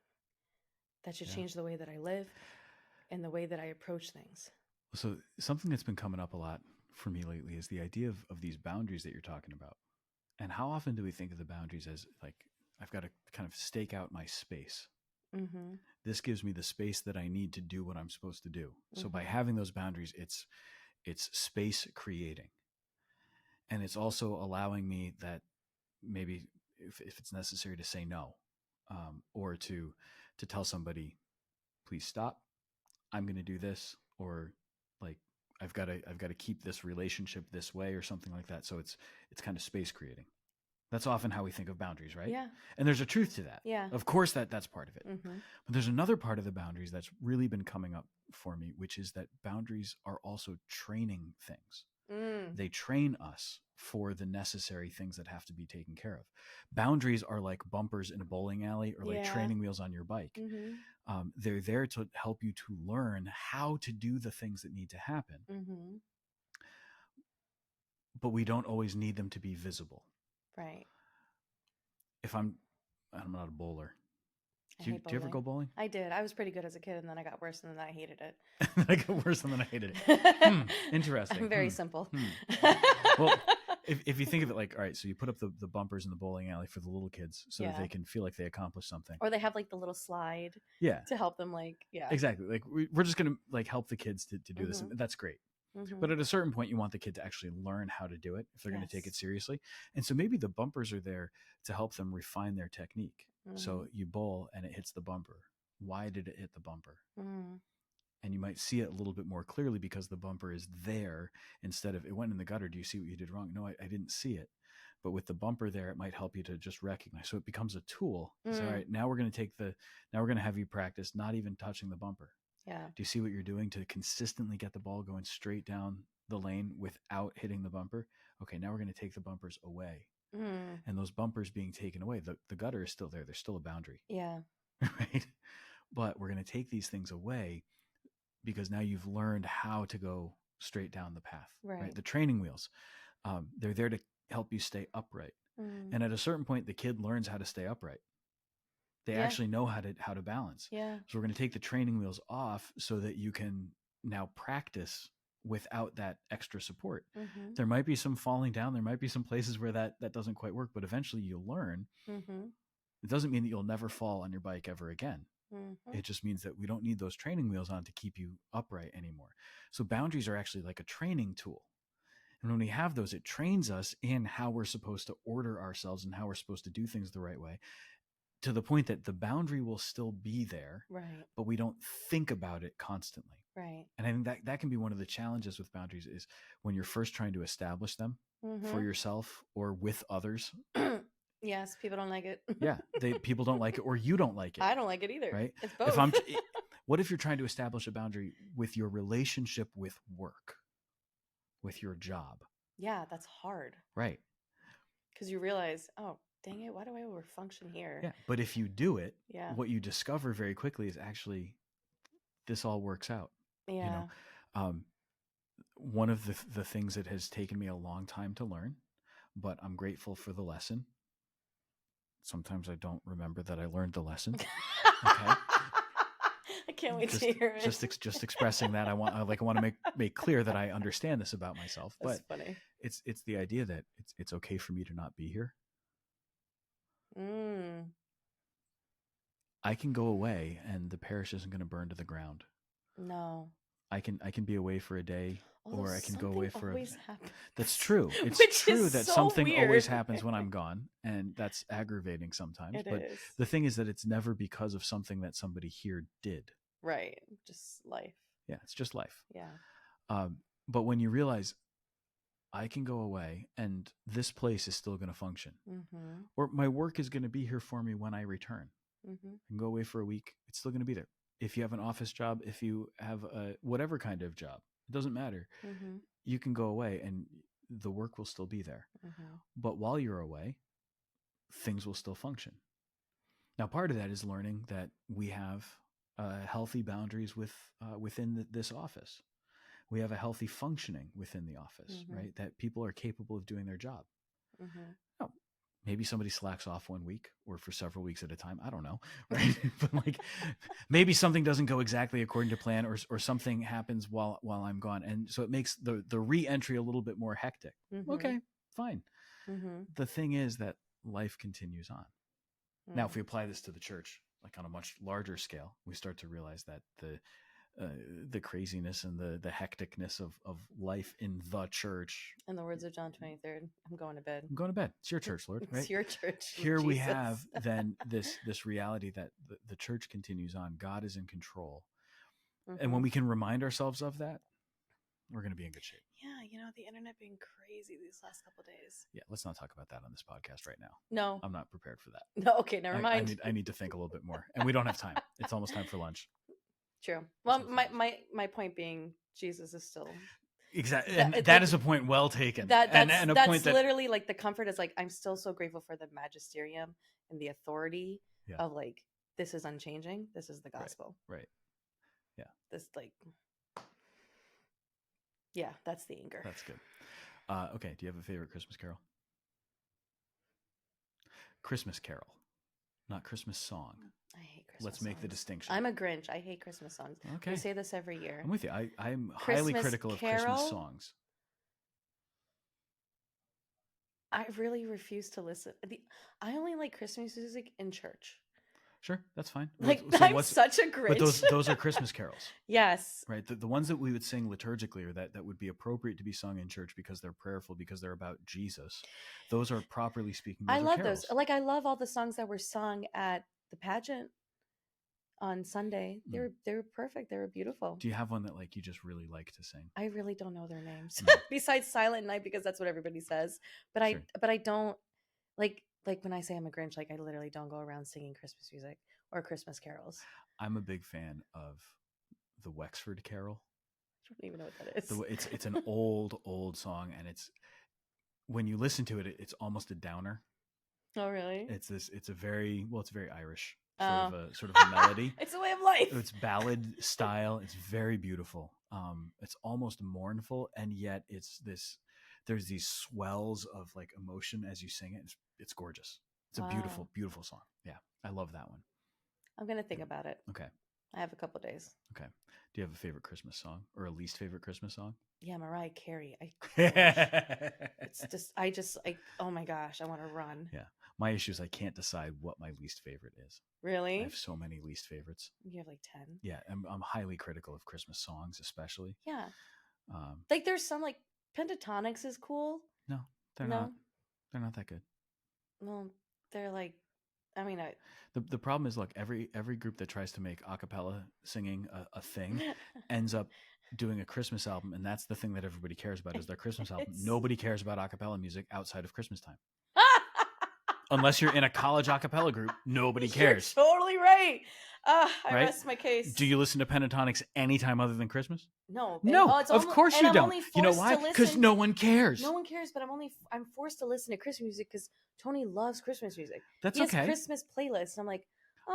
That should change the way that I live and the way that I approach things. So something that's been coming up a lot for me lately is the idea of these boundaries that you're talking about. And how often do we think of the boundaries as like, I've got to kind of stake out my space. Mm-hmm. This gives me the space that I need to do what I'm supposed to do. So by Mm-hmm. having those boundaries, it's space creating. And it's also allowing me that maybe if it's necessary to say no, or to tell somebody, please stop, I'm going to do this, or like, I've got to keep this relationship this way or something like that. So it's kind of space creating. That's often how we think of boundaries, right? Yeah. And there's a truth to that. Yeah. Of course that's part of it. Mm-hmm. But there's another part of the boundaries that's really been coming up for me, which is that boundaries are also training things. They train us for the necessary things that have to be taken care of. Boundaries are like bumpers in a bowling alley or like training wheels on your bike. Mm-hmm. They're there to help you to learn how to do the things that need to happen. Mm-hmm. But we don't always need them to be visible. Right. If I'm not a bowler. I Do you ever go bowling? I did. I was pretty good as a kid, and then I got worse, and then I hated it. I got worse, and then I hated it. Interesting. I'm very simple. Well, if you think of it like, all right, so you put up the bumpers in the bowling alley for the little kids so that they can feel like they accomplished something. Or they have like the little slide to help them Exactly. Like we're just going to like help the kids to do this. And that's great. Mm-hmm. But at a certain point, you want the kid to actually learn how to do it if they're going to take it seriously. And so maybe the bumpers are there to help them refine their technique. Mm-hmm. So you bowl and it hits the bumper. Why did it hit the bumper? Mm-hmm. And you might see it a little bit more clearly because the bumper is there instead of it went in the gutter. Do you see what you did wrong? No, I didn't see it. But with the bumper there, it might help you to just recognize. So it becomes a tool. So, all right, now we're going to have you practice not even touching the bumper. Yeah. Do you see what you're doing to consistently get the ball going straight down the lane without hitting the bumper? Okay, now we're going to take the bumpers away. And those bumpers being taken away, the gutter is still there. There's still a boundary. Yeah. Right? But we're going to take these things away because now you've learned how to go straight down the path. Right? The training wheels, they're there to help you stay upright. And at a certain point, the kid learns how to stay upright. They actually know how to balance. Yeah. So we're going to take the training wheels off so that you can now practice without that extra support. Mm-hmm. There might be some falling down. There might be some places where that doesn't quite work, but eventually you'll learn. Mm-hmm. It doesn't mean that you'll never fall on your bike ever again. Mm-hmm. It just means that we don't need those training wheels on to keep you upright anymore. So boundaries are actually like a training tool. And when we have those, it trains us in how we're supposed to order ourselves and how we're supposed to do things the right way, to the point that the boundary will still be there, right? But we don't think about it constantly. Right. And I think that can be one of the challenges with boundaries is when you're first trying to establish them for yourself or with others. Yes, people don't like it. Yeah, people don't like it, or you don't like it. I don't like it either. Right? It's both. What if you're trying to establish a boundary with your relationship with work, with your job? Yeah, that's hard. Right. Because you realize, oh, dang it, why do I overfunction here? Yeah, but if you do it, what you discover very quickly is actually this all works out. Yeah. You know, one of the things that has taken me a long time to learn, but I'm grateful for the lesson. Sometimes I don't remember that I learned the lesson. Okay. I can't wait to hear it. Just expressing that I want to make clear that I understand this about myself. That's but funny. It's the idea that it's okay for me to not be here. I can go away and the parish isn't going to burn to the ground. No. I can be away for a day, or I can go away for always happens. That's true. It's true that so something weird. Always happens when I'm gone, and that's aggravating sometimes. But the thing is that it's never because of something that somebody here did. Right. Just life. Yeah, it's just life. Yeah. But when you realize I can go away and this place is still going to function, or my work is going to be here for me when I return. I can go away for a week. It's still going to be there. If you have an office job, if you have a whatever kind of job, it doesn't matter. You can go away and the work will still be there. But while you're away, things will still function. Now, part of that is learning that we have healthy boundaries within this office. We have a healthy functioning within the office, right? That people are capable of doing their job. Now, maybe somebody slacks off 1 week or for several weeks at a time. I don't know. Right. But like maybe something doesn't go exactly according to plan, or something happens while I'm gone. And so it makes the re-entry a little bit more hectic. Mm-hmm. Okay, fine. Mm-hmm. The thing is that life continues on. Mm. Now, if we apply this to the church, like on a much larger scale, we start to realize that the craziness and the hecticness of life in the church. In the words of John 23rd, I'm going to bed. I'm going to bed. It's your church, Lord. Right? It's your church. Here we Jesus. have then this reality that the church continues on. God is in control. Mm-hmm. And when we can remind ourselves of that, we're going to be in good shape. Yeah, the internet being crazy these last couple days. Yeah, let's not talk about that on this podcast right now. No. I'm not prepared for that. No, okay, never mind. I need to think a little bit more. And we don't have time. It's almost time for lunch. True. Well, my point being, Jesus is still... Exactly. And that is a point well taken. That's point that literally like the comfort is like, I'm still so grateful for the magisterium and the authority of like, this is unchanging. This is the gospel. Right. Yeah. This like... Yeah, that's the anger. That's good. Okay, do you have a favorite Christmas carol? Christmas carol, not Christmas song. I hate Christmas Let's make songs. the distinction. I'm a Grinch. I hate Christmas songs. Okay. We say this every year. I'm with you. I'm highly Christmas critical of Carol? Christmas songs. I really refuse to listen. I only like Christmas music in church. Sure, that's fine. Like, So I'm such a Grinch. But those are Christmas carols. Yes. Right. The ones that we would sing liturgically, or that would be appropriate to be sung in church because they're prayerful, because they're about Jesus. Those are, properly speaking, I love carols. those. Like, I love all the songs that were sung at the pageant on Sunday. They were perfect. They were beautiful. Do you have one that like you just really like to sing? I really don't know their names No. besides Silent Night, because that's what everybody says. But Sure. I don't like when I say I'm a Grinch, like I literally don't go around singing Christmas music or Christmas carols. I'm a big fan of the Wexford Carol. I don't even know what that is. It's an old song, and it's, when you listen to it, it's almost a downer. Oh, really? It's very Irish sort of a melody. It's a way of life. It's ballad style. It's very beautiful. It's almost mournful, and yet there's these swells of like emotion as you sing it. It's gorgeous. It's a beautiful, beautiful song. Yeah, I love that one. I'm gonna think about it. Okay. I have a couple days. Okay. Do you have a favorite Christmas song or a least favorite Christmas song? Yeah, Mariah Carey. Oh my gosh, I want to run. Yeah. My issue is I can't decide what my least favorite is. Really? I have so many least favorites. You have like 10. Yeah, I'm highly critical of Christmas songs, especially. Yeah. Like there's some like Pentatonix is cool. No, they're not. They're not that good. Well, they're like, I mean, the problem is, look, every group that tries to make a cappella singing a thing ends up doing a Christmas album, and that's the thing that everybody cares about is their Christmas album. Nobody cares about a cappella music outside of Christmas time. Unless you're in a college a cappella group, nobody cares. You're totally right. I right? rest my case. Do you listen to Pentatonix anytime other than Christmas? No. Of course you don't. You know why? Because no one cares. No one cares, but I'm forced to listen to Christmas music because Tony loves Christmas music. That's he okay. has Christmas playlists. And I'm like,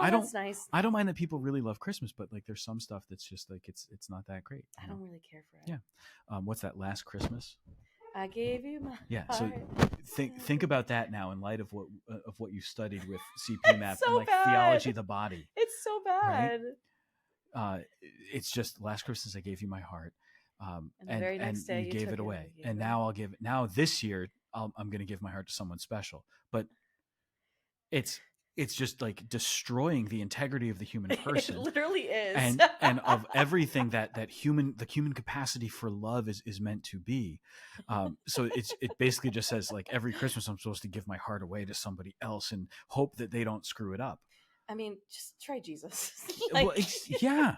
that's nice. I don't mind that people really love Christmas, but like there's some stuff that's just like it's not that great. I don't really care for it. Yeah. What's that? Last Christmas? I gave you my heart. So think about that now in light of what you studied with CPMAP so and like bad. theology of the body. It's so bad. Right? It's just last Christmas I gave you my heart, and the very next day you gave it away, and now this year I'm going to give my heart to someone special. But it's just like destroying the integrity of the human person. It literally is. and of everything that the human capacity for love is meant to be. So it basically just says like every Christmas I'm supposed to give my heart away to somebody else and hope that they don't screw it up. I mean, just try Jesus. Well, yeah.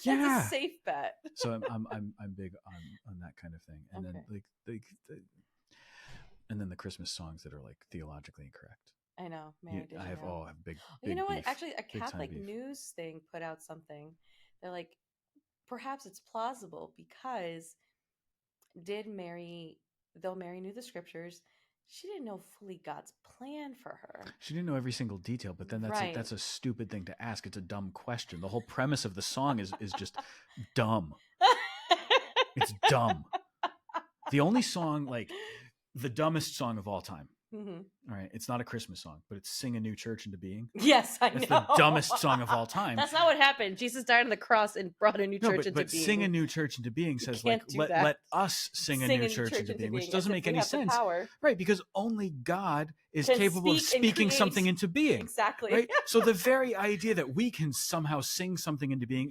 That's a safe bet. So I'm big on that kind of thing. And then and then the Christmas songs that are like theologically incorrect. I know. Man, I have big you know what? beef, Actually, a Catholic news thing put out something. They're like, perhaps it's plausible because though Mary knew the scriptures, she didn't know fully God's plan for her. She didn't know every single detail, but then that's a stupid thing to ask. It's a dumb question. The whole premise of the song is just dumb. It's dumb. The only song, like the dumbest song of all time, All right, it's not a Christmas song, but it's "Sing a New Church into Being." Yes, I know. It's the dumbest song of all time. That's not what happened. Jesus died on the cross and brought a new church into but being. "Sing a New Church into Being" says like that. let us sing a new church into being, which doesn't make any sense, right? Because only God is capable of speaking something into being. Exactly. Right. So the very idea that we can somehow sing something into being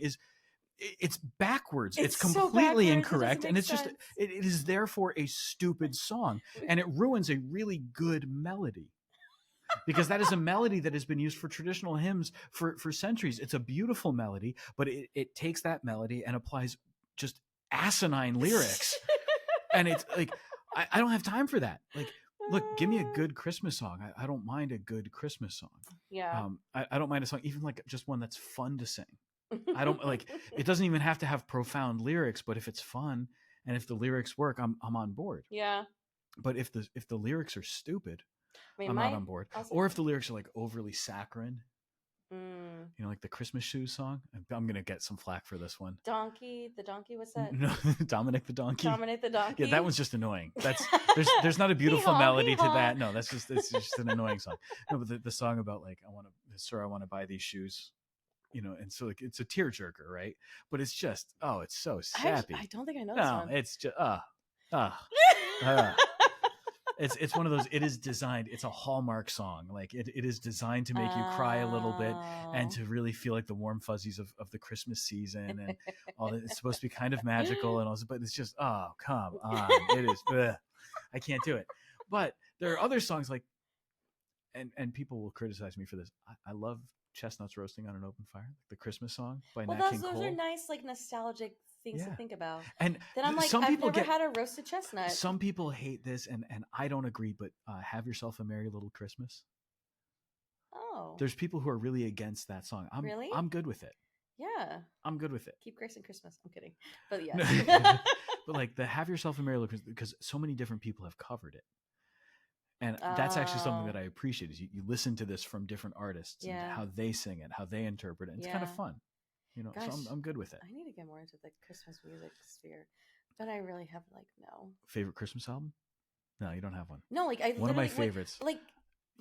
it's backwards. It's completely incorrect, and it's just it is therefore a stupid song, and it ruins a really good melody. Because that is a melody that has been used for traditional hymns for centuries. It's a beautiful melody, but it takes that melody and applies just asinine lyrics. And it's like, I don't have time for that. Like, look, give me a good Christmas song. I don't mind a good Christmas song. Yeah. I don't mind a song, even like just one that's fun to sing. I don't like, it doesn't even have to have profound lyrics, but if it's fun and if the lyrics work, I'm on board. Yeah. But if the lyrics are stupid, I'm not on board. Or if the lyrics are like overly saccharine, like the Christmas Shoes song. I'm gonna get some flack for this one. The donkey. What's that? No, Dominic the Donkey. Dominic the Donkey. Yeah, that one's just annoying. That's there's not a beautiful melody to that. No, it's just an annoying song. No, but the song about like I want to buy these shoes. And so like it's a tearjerker, right? But it's just it's so sappy. I don't think I know this one. No, it's just It's one of those. It is designed. It's a Hallmark song. Like it is designed to make you cry a little bit and to really feel like the warm fuzzies of the Christmas season and all that. It's supposed to be kind of magical and also, but it's just come on. It is. I can't do it. But there are other songs like, and people will criticize me for this. I love Chestnuts Roasting on an Open Fire, the Christmas song by Nat King Cole. Those are nice, like nostalgic things to think about. And then I'm like, I've never had a roasted chestnut. Some people hate this, and I don't agree. But Have Yourself a Merry Little Christmas. Oh, there's people who are really against that song. I'm good with it. Yeah, I'm good with it. Keep Grace and Christmas. I'm kidding, but yeah. But like the Have Yourself a Merry Little Christmas, because so many different people have covered it. And that's actually something that I appreciate is you listen to this from different artists and how they sing it, how they interpret it. It's kind of fun, Gosh, so I'm good with it. I need to get more into the Christmas music sphere, but I really have no. Favorite Christmas album? No, you don't have one. No, like one of my favorites. Like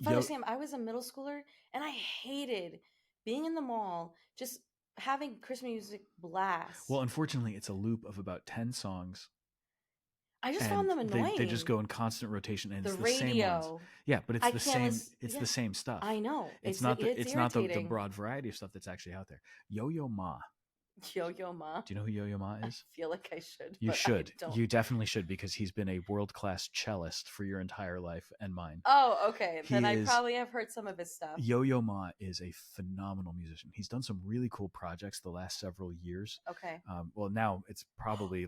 Father Sam, I was a middle schooler and I hated being in the mall, just having Christmas music blast. Well, unfortunately, it's a loop of about 10 songs. I just found them annoying. They just go in constant rotation, and it's the radio. Same ones. Yeah, but it's the same. It's the same stuff. I know. It's not the broad variety of stuff that's actually out there. Yo-Yo Ma. Yo-Yo Ma. Do you know who Yo-Yo Ma is? I feel like I should. You should. You definitely should, because he's been a world-class cellist for your entire life and mine. Oh, okay. Then I probably have heard some of his stuff. Yo-Yo Ma is a phenomenal musician. He's done some really cool projects the last several years. Okay. Well, now it's probably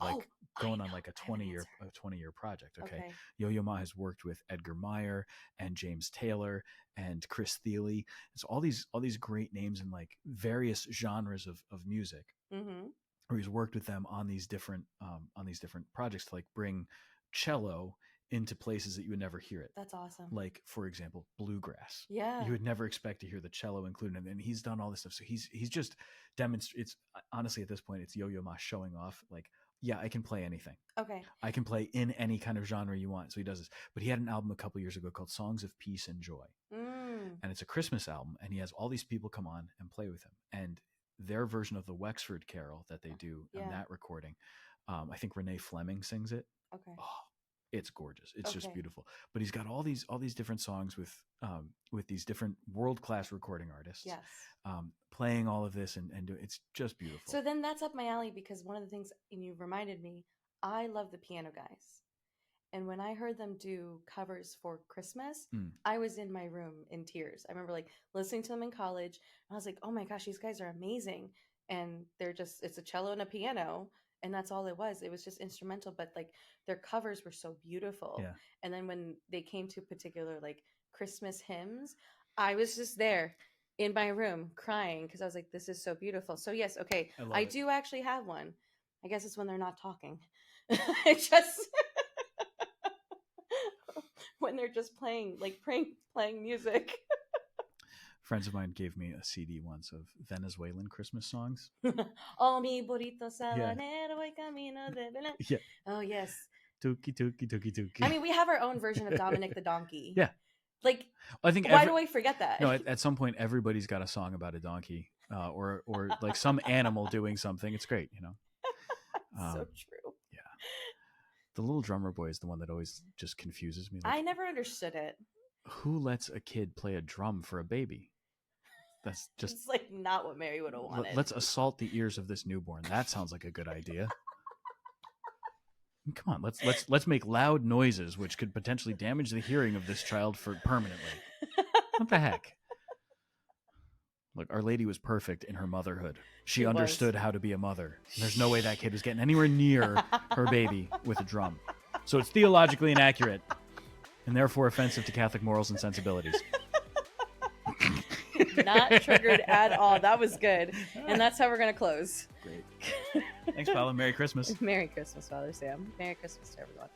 going on like a 20-year project. Okay. Yo-Yo Ma has worked with Edgar Meyer and James Taylor and Chris Thile. It's all these great names in like various genres of music. Mm-hmm. Or he's worked with them on these different projects to like bring cello into places that you would never hear it. That's awesome. Like, for example, bluegrass. Yeah. You would never expect to hear the cello included, and he's done all this stuff. So he's just demonstrates. Honestly, at this point, it's Yo-Yo Ma showing off. Like, yeah, I can play anything. Okay. I can play in any kind of genre you want. So he does this. But he had an album a couple years ago called Songs of Peace and Joy. And it's a Christmas album, and he has all these people come on and play with him. And their version of the Wexford Carol that they do in that recording, I think Renee Fleming sings it. Okay. Oh, it's gorgeous. It's just beautiful. But he's got all these different songs with these different world-class recording artists. Yes. Playing all of this and it's just beautiful. So then that's up my alley, because one of the things, and you reminded me, I love the Piano Guys. And when I heard them do covers for Christmas, I was in my room in tears. I remember like listening to them in college, and I was like, oh my gosh, these guys are amazing. And it's a cello and a piano. And that's all it was. It was just instrumental, but like their covers were so beautiful. Yeah. And then when they came to particular like Christmas hymns, I was just there in my room crying because I was like, this is so beautiful. So yes, okay, I do actually have one. I guess it's when they're not talking. It just when they're just playing music. Friends of mine gave me a CD once of Venezuelan Christmas songs. Oh, mi burrito sabanero y camino de Belén. Yeah. Oh, yes. Tuki, tuki, tuki, tuki. I mean, we have our own version of Dominic the Donkey. Yeah. Like, I think why do I forget that? No, at some point, everybody's got a song about a donkey, or like some animal doing something. It's great, you know. So true. Yeah, the Little Drummer Boy is the one that always just confuses me. Like, I never understood it. Who lets a kid play a drum for a baby? That's just it's like not what Mary would have wanted. Let's assault the ears of this newborn. That sounds like a good idea. Come on, let's make loud noises which could potentially damage the hearing of this child for permanently. What the heck? Look, Our Lady was perfect in her motherhood. She understood how to be a mother. There's no way that kid was getting anywhere near her baby with a drum. So it's theologically inaccurate and therefore offensive to Catholic morals and sensibilities. Not triggered at all. That was good. And that's how we're going to close. Great. Thanks, Paula. Merry Christmas. Merry Christmas, Father Sam. Merry Christmas to everyone.